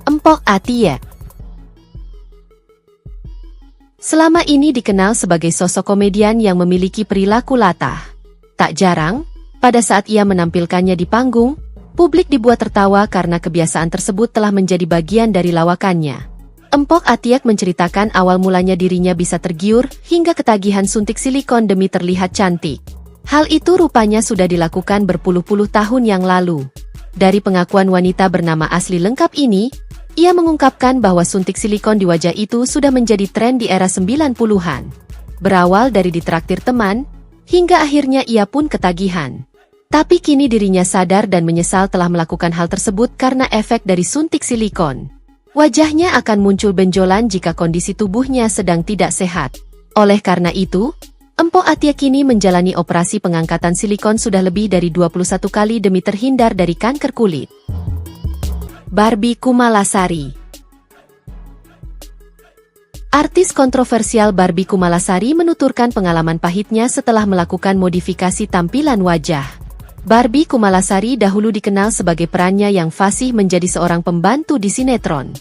Empok Atiek. Selama ini dikenal sebagai sosok komedian yang memiliki perilaku latah. Tak jarang, pada saat ia menampilkannya di panggung, publik dibuat tertawa karena kebiasaan tersebut telah menjadi bagian dari lawakannya. Empok Atiek menceritakan awal mulanya dirinya bisa tergiur hingga ketagihan suntik silikon demi terlihat cantik. Hal itu rupanya sudah dilakukan berpuluh-puluh tahun yang lalu. Dari pengakuan wanita bernama asli lengkap ini, ia mengungkapkan bahwa suntik silikon di wajah itu sudah menjadi tren di era 90-an. Berawal dari ditraktir teman, hingga akhirnya ia pun ketagihan. Tapi kini dirinya sadar dan menyesal telah melakukan hal tersebut karena efek dari suntik silikon. Wajahnya akan muncul benjolan jika kondisi tubuhnya sedang tidak sehat. Oleh karena itu, Empok Atiek kini menjalani operasi pengangkatan silikon sudah lebih dari 21 kali demi terhindar dari kanker kulit. Barbie Kumalasari. Artis kontroversial Barbie Kumalasari menuturkan pengalaman pahitnya setelah melakukan modifikasi tampilan wajah. Barbie Kumalasari dahulu dikenal sebagai perannya yang fasih menjadi seorang pembantu di sinetron.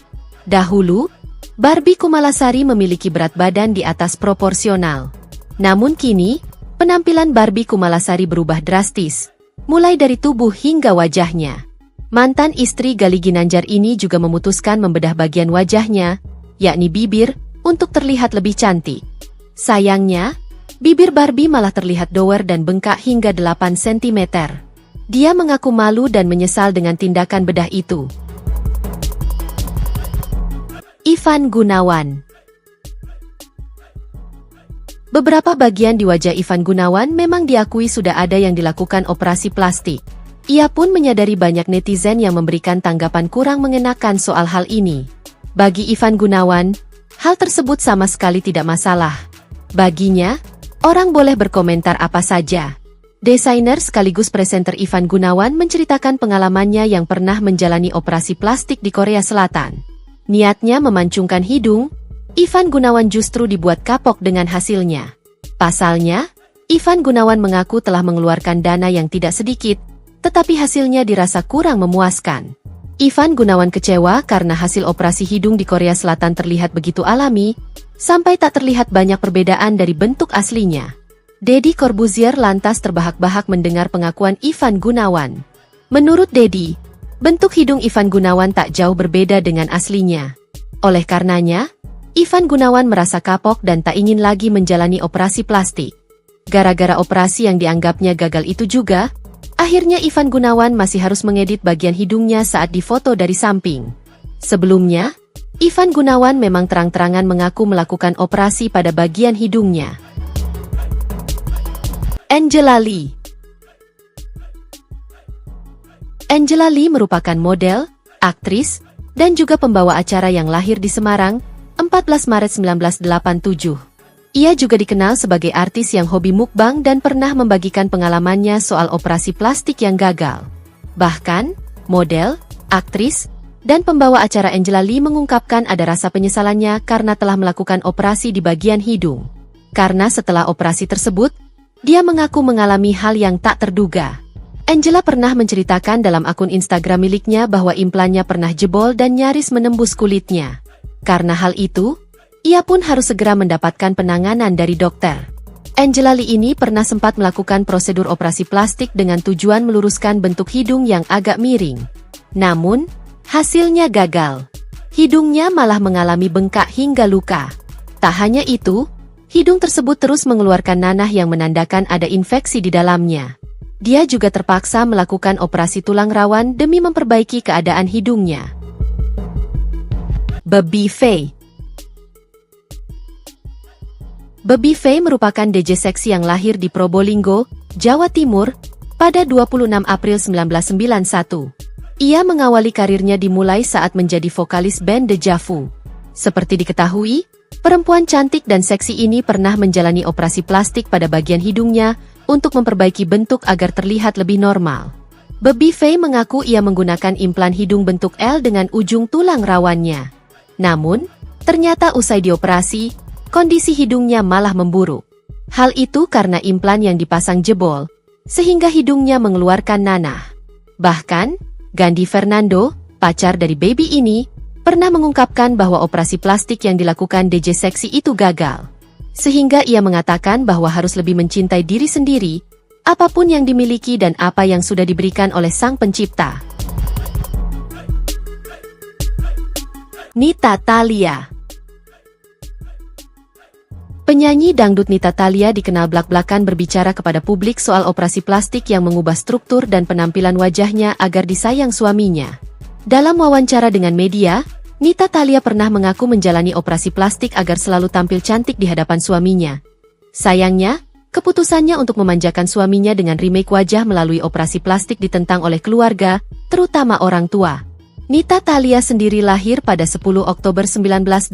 Dahulu, Barbie Kumalasari memiliki berat badan di atas proporsional. Namun kini, penampilan Barbie Kumalasari berubah drastis, mulai dari tubuh hingga wajahnya. Mantan istri Gali Ginanjar ini juga memutuskan membedah bagian wajahnya, yakni bibir, untuk terlihat lebih cantik. Sayangnya, bibir Barbie malah terlihat dower dan bengkak hingga 8 cm. Dia mengaku malu dan menyesal dengan tindakan bedah itu. Ivan Gunawan. Beberapa bagian di wajah Ivan Gunawan memang diakui sudah ada yang dilakukan operasi plastik. Ia pun menyadari banyak netizen yang memberikan tanggapan kurang mengenakan soal hal ini. Bagi Ivan Gunawan, hal tersebut sama sekali tidak masalah. Baginya, orang boleh berkomentar apa saja. Desainer sekaligus presenter Ivan Gunawan menceritakan pengalamannya yang pernah menjalani operasi plastik di Korea Selatan. Niatnya memancungkan hidung, Ivan Gunawan justru dibuat kapok dengan hasilnya. Pasalnya, Ivan Gunawan mengaku telah mengeluarkan dana yang tidak sedikit, tetapi hasilnya dirasa kurang memuaskan. Ivan Gunawan kecewa karena hasil operasi hidung di Korea Selatan terlihat begitu alami, sampai tak terlihat banyak perbedaan dari bentuk aslinya. Deddy Corbuzier lantas terbahak-bahak mendengar pengakuan Ivan Gunawan. Menurut Deddy, bentuk hidung Ivan Gunawan tak jauh berbeda dengan aslinya. Oleh karenanya, Ivan Gunawan merasa kapok dan tak ingin lagi menjalani operasi plastik. Gara-gara operasi yang dianggapnya gagal itu juga, akhirnya Ivan Gunawan masih harus mengedit bagian hidungnya saat difoto dari samping. Sebelumnya, Ivan Gunawan memang terang-terangan mengaku melakukan operasi pada bagian hidungnya. Angela Lee. Angela Lee merupakan model, aktris, dan juga pembawa acara yang lahir di Semarang, 14 Maret 1987. Ia juga dikenal sebagai artis yang hobi mukbang dan pernah membagikan pengalamannya soal operasi plastik yang gagal. Bahkan, model, aktris, dan pembawa acara Angela Lee mengungkapkan ada rasa penyesalannya karena telah melakukan operasi di bagian hidung. Karena setelah operasi tersebut, dia mengaku mengalami hal yang tak terduga. Angela pernah menceritakan dalam akun Instagram miliknya bahwa implannya pernah jebol dan nyaris menembus kulitnya. Karena hal itu, ia pun harus segera mendapatkan penanganan dari dokter. Angela Lee ini pernah sempat melakukan prosedur operasi plastik dengan tujuan meluruskan bentuk hidung yang agak miring. Namun, hasilnya gagal. Hidungnya malah mengalami bengkak hingga luka. Tak hanya itu, hidung tersebut terus mengeluarkan nanah yang menandakan ada infeksi di dalamnya. Dia juga terpaksa melakukan operasi tulang rawan demi memperbaiki keadaan hidungnya. Bebe Faye. Bebe Faye merupakan DJ seksi yang lahir di Probolinggo, Jawa Timur, pada 26 April 1991. Ia mengawali karirnya dimulai saat menjadi vokalis band Deja Vu. Seperti diketahui, perempuan cantik dan seksi ini pernah menjalani operasi plastik pada bagian hidungnya untuk memperbaiki bentuk agar terlihat lebih normal. Bebe Faye mengaku ia menggunakan implan hidung bentuk L dengan ujung tulang rawannya. Namun, ternyata usai dioperasi, kondisi hidungnya malah memburuk. Hal itu karena implan yang dipasang jebol, sehingga hidungnya mengeluarkan nanah. Bahkan, Gandhi Fernando, pacar dari baby ini, pernah mengungkapkan bahwa operasi plastik yang dilakukan DJ Seksi itu gagal. Sehingga ia mengatakan bahwa harus lebih mencintai diri sendiri, apapun yang dimiliki dan apa yang sudah diberikan oleh Sang Pencipta. Nita Thalia. Penyanyi dangdut Nita Thalia dikenal blak-blakan berbicara kepada publik soal operasi plastik yang mengubah struktur dan penampilan wajahnya agar disayang suaminya. Dalam wawancara dengan media, Nita Thalia pernah mengaku menjalani operasi plastik agar selalu tampil cantik di hadapan suaminya. Sayangnya, keputusannya untuk memanjakan suaminya dengan remake wajah melalui operasi plastik ditentang oleh keluarga, terutama orang tua. Nita Thalia sendiri lahir pada 10 Oktober 1982.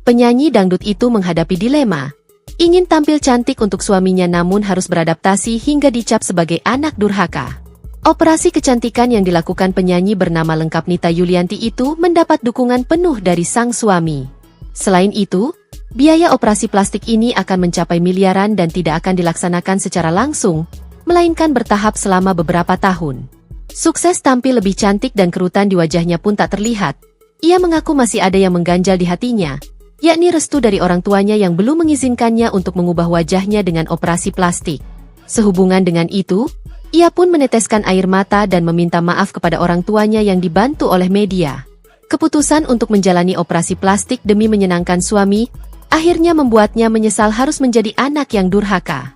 Penyanyi dangdut itu menghadapi dilema. Ingin tampil cantik untuk suaminya namun harus beradaptasi hingga dicap sebagai anak durhaka. Operasi kecantikan yang dilakukan penyanyi bernama lengkap Nita Yulianti itu mendapat dukungan penuh dari sang suami. Selain itu, biaya operasi plastik ini akan mencapai miliaran dan tidak akan dilaksanakan secara langsung, melainkan bertahap selama beberapa tahun. Sukses tampil lebih cantik dan kerutan di wajahnya pun tak terlihat. Ia mengaku masih ada yang mengganjal di hatinya, yakni restu dari orang tuanya yang belum mengizinkannya untuk mengubah wajahnya dengan operasi plastik. Sehubungan dengan itu, ia pun meneteskan air mata dan meminta maaf kepada orang tuanya yang dibantu oleh media. Keputusan untuk menjalani operasi plastik demi menyenangkan suami, akhirnya membuatnya menyesal harus menjadi anak yang durhaka.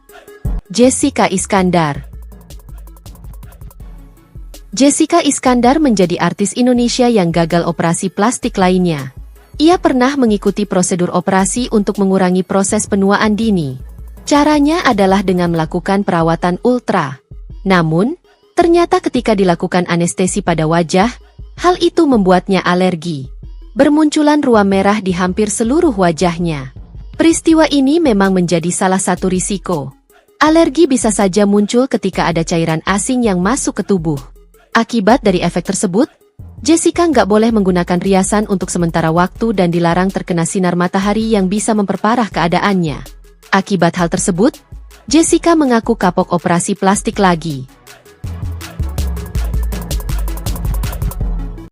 Jessica Iskandar. Jessica Iskandar menjadi artis Indonesia yang gagal operasi plastik lainnya. Ia pernah mengikuti prosedur operasi untuk mengurangi proses penuaan dini. Caranya adalah dengan melakukan perawatan ultra. Namun, ternyata ketika dilakukan anestesi pada wajah, hal itu membuatnya alergi. Bermunculan ruam merah di hampir seluruh wajahnya. Peristiwa ini memang menjadi salah satu risiko. Alergi bisa saja muncul ketika ada cairan asing yang masuk ke tubuh. Akibat dari efek tersebut, Jessica nggak boleh menggunakan riasan untuk sementara waktu dan dilarang terkena sinar matahari yang bisa memperparah keadaannya. Akibat hal tersebut, Jessica mengaku kapok operasi plastik lagi.